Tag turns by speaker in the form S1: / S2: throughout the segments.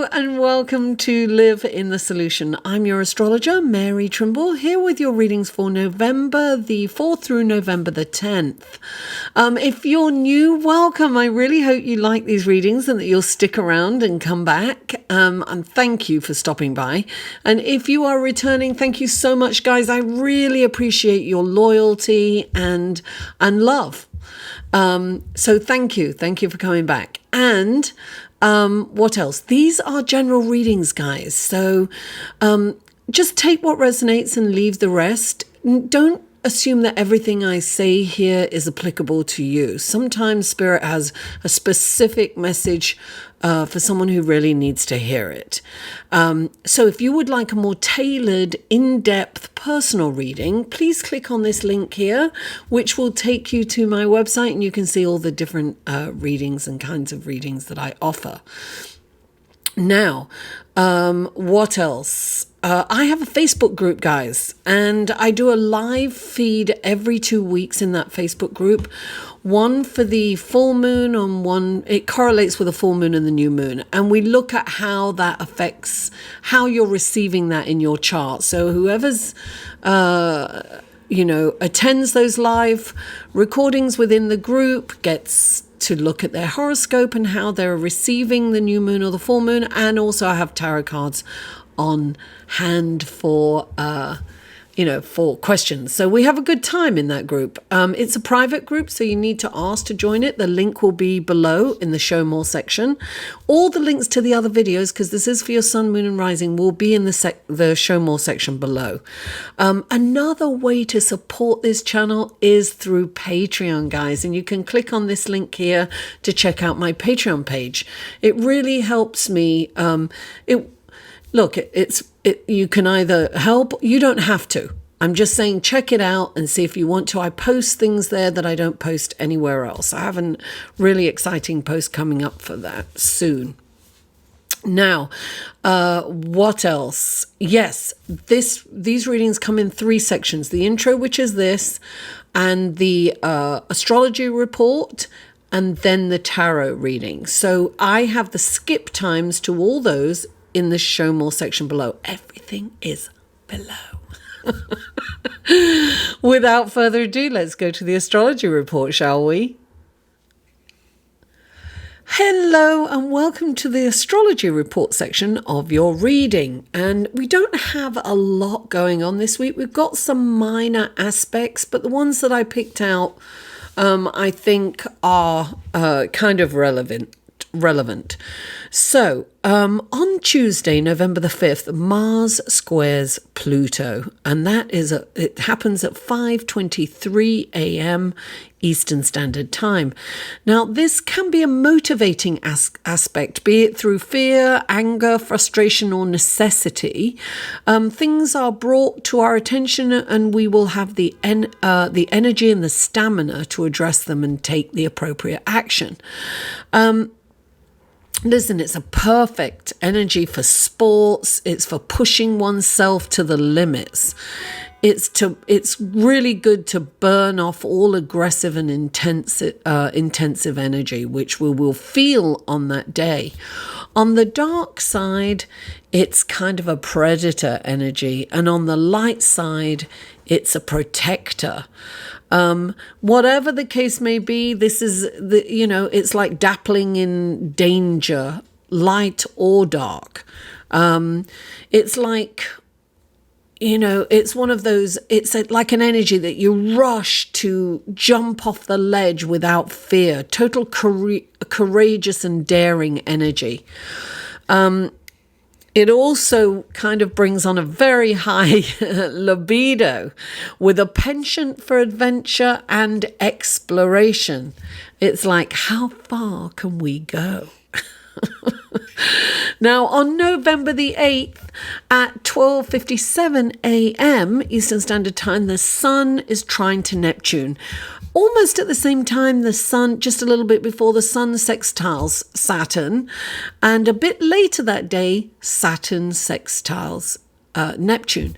S1: Hello and welcome to Live in the Solution. I'm your astrologer, Mary Trimble, here with your readings for November the 4th through November the 10th. If you're new, welcome. I really hope you like these readings and that you'll stick around and come back. And thank you for stopping by. And if you are returning, thank you so much, guys. I really appreciate your loyalty and love. So thank you. Thank you for coming back. And what else? These are general readings, guys. So just take what resonates and leave the rest. Don't assume that everything I say here is applicable to you. Sometimes Spirit has a specific message for someone who really needs to hear it. So if you would like a more tailored, in-depth personal reading, please click on this link here, which will take you to my website and you can see all the different readings and kinds of readings that I offer. Now, what else? I have a Facebook group, guys, and I do a live feed every 2 weeks in that Facebook group. One for the full moon on one, it correlates with the full moon and the new moon. And we look at how that affects how you're receiving that in your chart. So whoever's, attends those live recordings within the group gets to look at their horoscope and how they're receiving the new moon or the full moon. And also I have tarot cards on hand for for questions. So we have a good time in that group. It's a private group, so you need to ask to join it. The link will be below in the show more section. All the links to the other videos, because this is for your sun, moon and rising, will be in the show more section below. Another way to support this channel is through Patreon, guys, and you can click on this link here to check out my Patreon page. It really helps me. You can either help, you don't have to. I'm just saying check it out and see if you want to. I post things there that I don't post anywhere else. I have a really exciting post coming up for that soon. Now, what else? Yes, these readings come in 3 sections. The intro, which is this, and the astrology report, and then the tarot reading. So I have the skip times to all those in the show more section below. Everything is below. Without further ado, let's go to the astrology report, shall we? Hello and welcome to the astrology report section of your reading. And we don't have a lot going on this week. We've got some minor aspects, but the ones that I picked out I think are kind of relevant. So on Tuesday, November the 5th, Mars squares Pluto, and it happens at 5:23 a.m. Eastern Standard Time. Now, this can be a motivating aspect, be it through fear, anger, frustration, or necessity. Things are brought to our attention, and we will have the energy and the stamina to address them and take the appropriate action. Listen, it's a perfect energy for sports. It's for pushing oneself to the limits. It's really good to burn off all aggressive and intensive energy, which we will feel on that day. On the dark side, it's kind of a predator energy, and on the light side, it's a protector. Whatever the case may be, this is it's like dabbling in danger, light or dark. It's like, it's one of those, it's like an energy that you rush to jump off the ledge without fear, total courageous and daring energy. It also kind of brings on a very high libido with a penchant for adventure and exploration. It's like, how far can we go? Now, on November the 8th at 12:57 a.m. Eastern Standard Time, the Sun is trine to Neptune. Almost at the same time, the Sun, just a little bit before, the Sun sextiles Saturn. And a bit later that day, Saturn sextiles Neptune.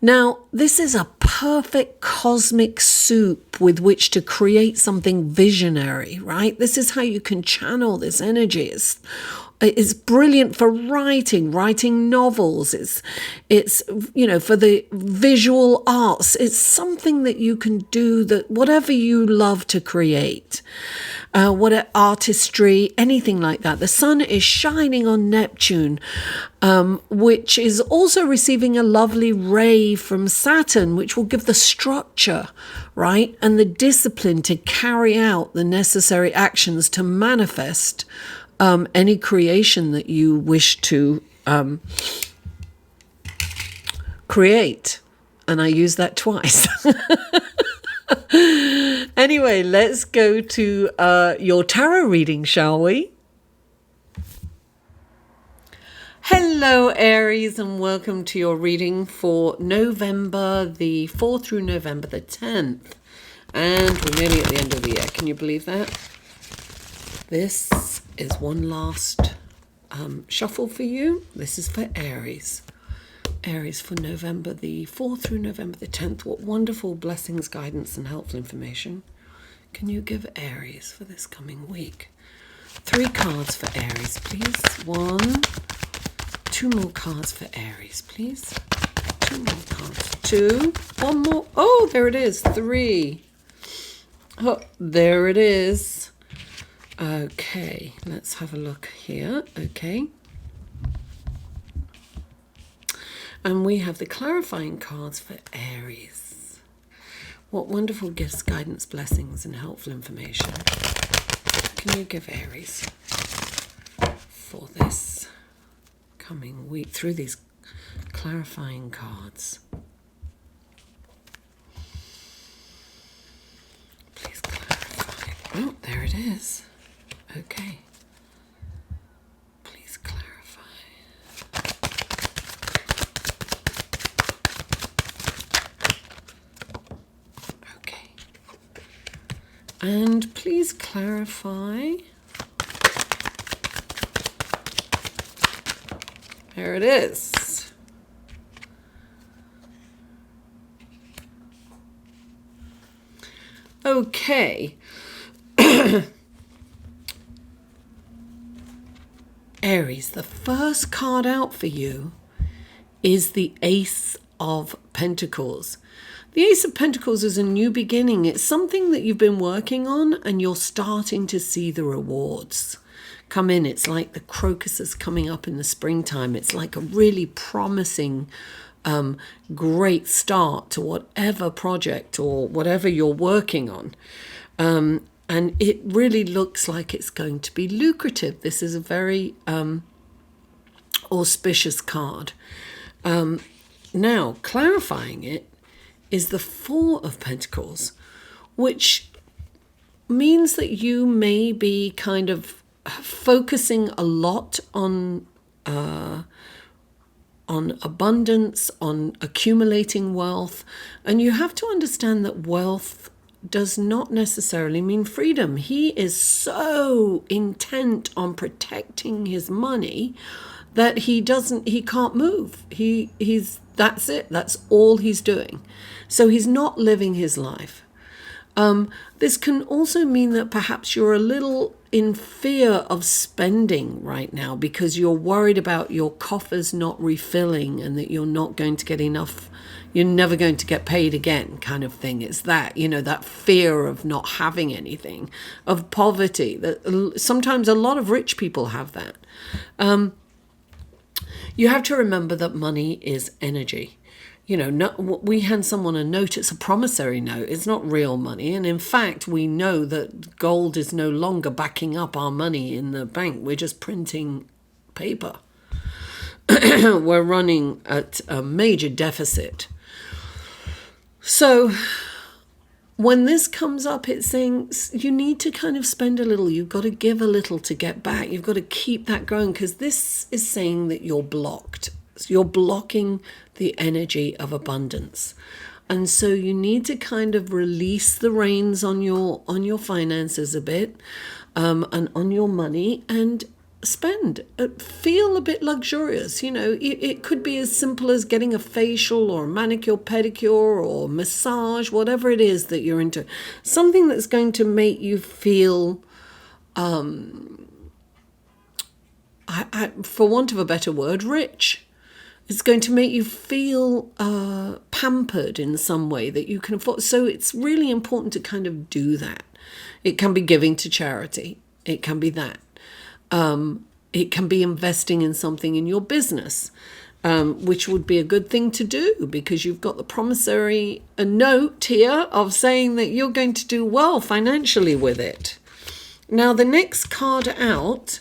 S1: Now, this is a perfect cosmic soup with which to create something visionary, right? This is how you can channel this energy. It's It's brilliant for writing novels. It's for the visual arts. It's something that you can do, that whatever you love to create, artistry, anything like that. The sun is shining on Neptune, which is also receiving a lovely ray from Saturn, which will give the structure, right, and the discipline to carry out the necessary actions to manifest any creation that you wish to create. And I use that twice. Anyway, let's go to your tarot reading, shall we? Hello, Aries, and welcome to your reading for November the 4th through November the 10th. And we're nearly at the end of the year. Can you believe that? This is one last shuffle for you. This is for Aries. Aries for November the 4th through November the 10th. What wonderful blessings, guidance, and helpful information can you give Aries for this coming week? 3 cards for Aries, please. 1, 2 more cards for Aries, please. 2 more cards. 2, 1 more. Oh, there it is. 3. Oh, there it is. Okay, let's have a look here. Okay. And we have the clarifying cards for Aries. What wonderful gifts, guidance, blessings, and helpful information can you give Aries for this coming week through these clarifying cards? Please clarify. Oh, there it is. Okay. Please clarify. Okay. And please clarify. There it is. Okay. Aries, the first card out for you is the Ace of Pentacles. The Ace of Pentacles is a new beginning. It's something that you've been working on and you're starting to see the rewards come in. It's like the crocuses coming up in the springtime. It's like a really promising, great start to whatever project or whatever you're working on. And it really looks like it's going to be lucrative. This is a very auspicious card. Now, clarifying it is the 4 of Pentacles, which means that you may be kind of focusing a lot on abundance, on accumulating wealth. And you have to understand that wealth does not necessarily mean freedom. He is so intent on protecting his money that he can't move. That's it. That's all he's doing. So he's not living his life. This can also mean that perhaps you're a little in fear of spending right now because you're worried about your coffers not refilling and that you're not going to get enough. You're never going to get paid again, kind of thing. It's that, that fear of not having anything, of poverty. That sometimes a lot of rich people have that. You have to remember that money is energy. We hand someone a note, it's a promissory note, it's not real money. And in fact, we know that gold is no longer backing up our money in the bank. We're just printing paper. We're running at a major deficit. So when this comes up, it's saying you need to kind of spend a little. You've got to give a little to get back. You've got to keep that going because this is saying that you're blocked. You're blocking the energy of abundance. And so you need to kind of release the reins on your finances a bit, and on your money, and spend. Feel a bit luxurious. It could be as simple as getting a facial or a manicure, pedicure, or massage, whatever it is that you're into. Something that's going to make you feel, for want of a better word, rich. It's going to make you feel pampered in some way that you can afford. So it's really important to kind of do that. It can be giving to charity. It can be that. It can be investing in something in your business, which would be a good thing to do because you've got the promissory note here of saying that you're going to do well financially with it. Now, the next card out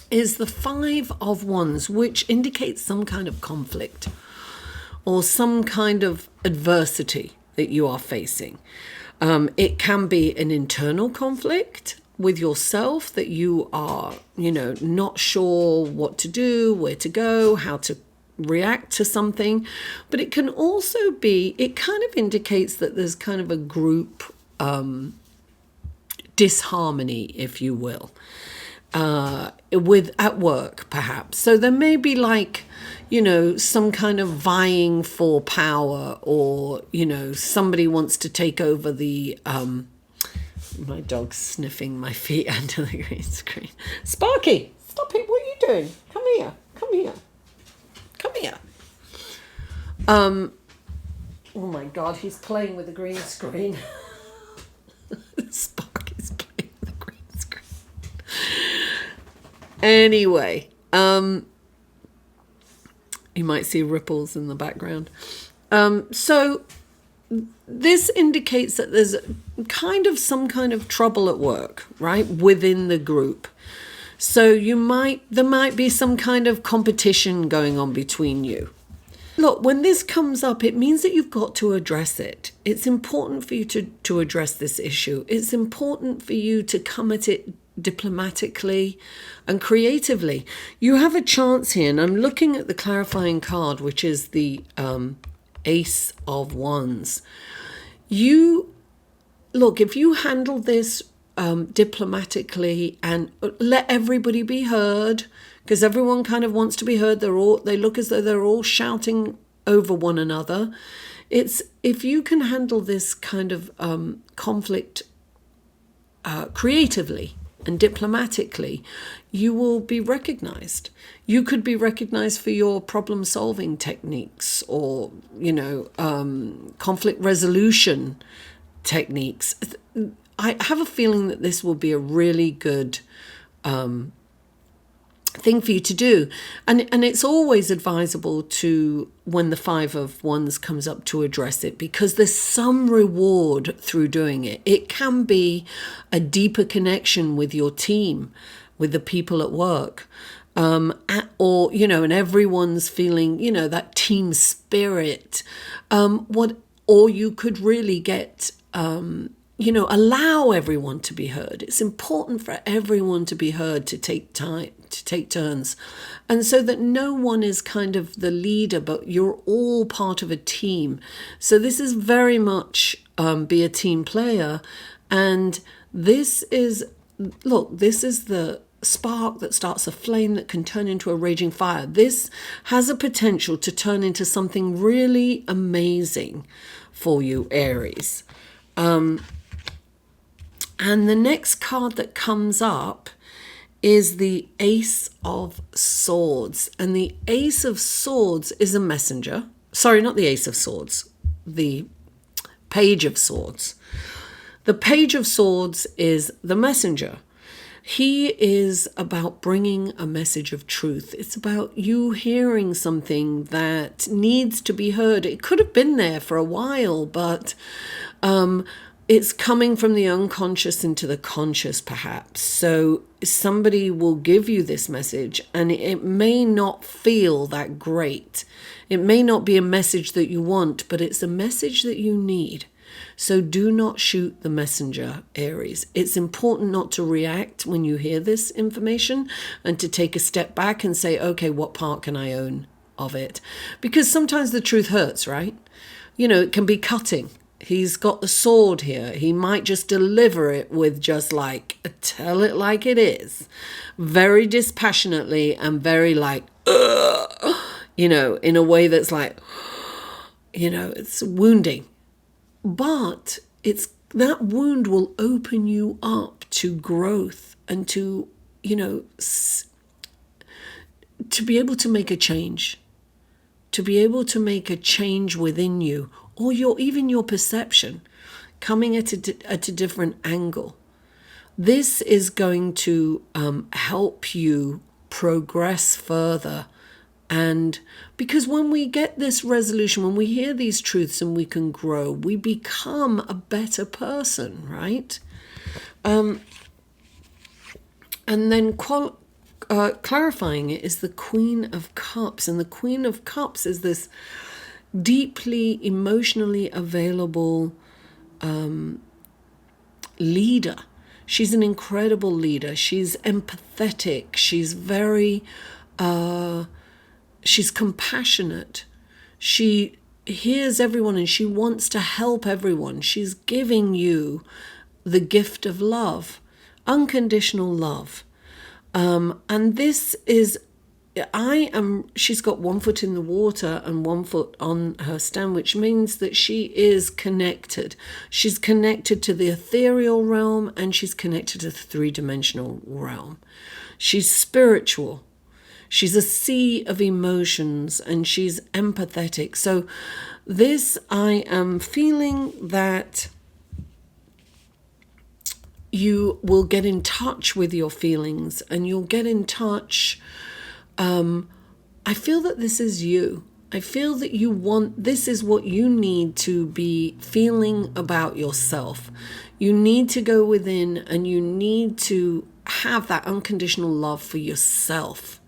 S1: is the Five of Wands, which indicates some kind of conflict or some kind of adversity that you are facing. It can be an internal conflict with yourself that you are, not sure what to do, where to go, how to react to something. But it can also be, it kind of indicates that there's kind of a group disharmony, if you will. At work, perhaps. So there may be some kind of vying for power, or, somebody wants to take over the, my dog's sniffing my feet under the green screen. Sparky, stop it. What are you doing? Come here. Oh my God, he's playing with the green screen. Sparky's playing with the green screen. Anyway, you might see ripples in the background. So this indicates that there's some kind of trouble at work, right, within the group. So there might be some kind of competition going on between you. Look, when this comes up, it means that you've got to address it. It's important for you to address this issue. It's important for you to come at it diplomatically and creatively. You have a chance here, and I'm looking at the clarifying card, which is the Ace of Wands. If you handle this diplomatically and let everybody be heard, because everyone kind of wants to be heard. They look as though they're all shouting over one another. If you can handle this kind of conflict creatively and diplomatically, you will be recognized. You could be recognized for your problem-solving techniques or, conflict resolution techniques. I have a feeling that this will be a really good thing for you to do. And it's always advisable to, when the Five of Wands comes up, to address it, because there's some reward through doing it. It can be a deeper connection with your team, with the people at work, and everyone's feeling, that team spirit. Or you could really get, allow everyone to be heard. It's important for everyone to be heard, to take time, to take turns. And so that no one is kind of the leader, but you're all part of a team. So this is very much be a team player. And this is the spark that starts a flame that can turn into a raging fire. This has a potential to turn into something really amazing for you, Aries. And the next card that comes up is the Ace of Swords. And the Ace of Swords is a messenger. Sorry, not the Ace of Swords. The Page of Swords. The Page of Swords is the messenger. He is about bringing a message of truth. It's about you hearing something that needs to be heard. It could have been there for a while, but it's coming from the unconscious into the conscious, perhaps. So somebody will give you this message, and it may not feel that great. It may not be a message that you want, but it's a message that you need. So do not shoot the messenger, Aries. It's important not to react when you hear this information, and to take a step back and say, okay, what part can I own of it? Because sometimes the truth hurts, right? It can be cutting. He's got the sword here. He might just deliver it with just tell it like it is. Very dispassionately and very in a way that's it's wounding. But that wound will open you up to growth and to, to be able to make a change, to be able to make a change within you, or even your perception coming at a different angle. This is going to help you progress further. And because when we get this resolution, when we hear these truths and we can grow, we become a better person, right? And then clarifying it is the Queen of Cups. And the Queen of Cups is this deeply emotionally available leader. She's an incredible leader. She's empathetic. She's very, she's compassionate. She hears everyone and she wants to help everyone. She's giving you the gift of love, unconditional love. And this is, she's got one foot in the water and one foot on her stand, which means that she is connected. She's connected to the ethereal realm and she's connected to the three-dimensional realm. She's spiritual. She's a sea of emotions and she's empathetic. So this, I am feeling that you will get in touch with your feelings and you'll get in touch. I feel that this is you. I feel that this is what you need to be feeling about yourself. You need to go within and you need to have that unconditional love for yourself.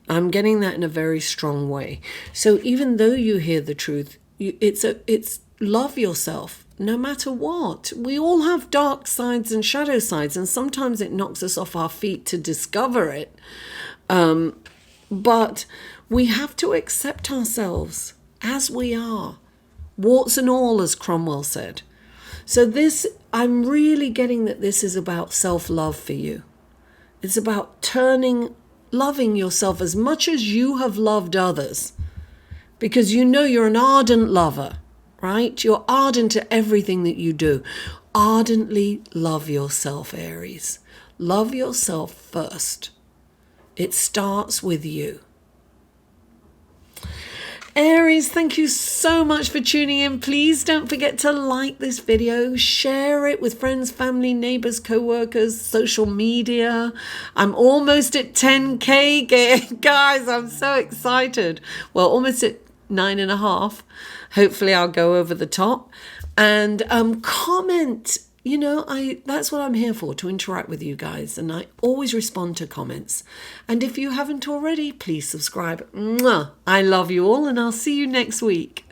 S1: I'm getting that in a very strong way. So even though you hear the truth, it's love yourself no matter what. We all have dark sides and shadow sides, and sometimes it knocks us off our feet to discover it. But we have to accept ourselves as we are, warts and all, as Cromwell said. So this, I'm really getting that this is about self-love for you. It's about loving yourself as much as you have loved others, because you know you're an ardent lover, right? You're ardent to everything that you do. Ardently love yourself, Aries. Love yourself first. It starts with you. Aries, thank you so much for tuning in. Please don't forget to like this video, share it with friends, family, neighbors, co-workers, social media. I'm almost at 10K, guys. I'm so excited. Well, almost at 9.5. Hopefully I'll go over the top. And comment. That's what I'm here for, to interact with you guys. And I always respond to comments. And if you haven't already, please subscribe. Mwah! I love you all and I'll see you next week.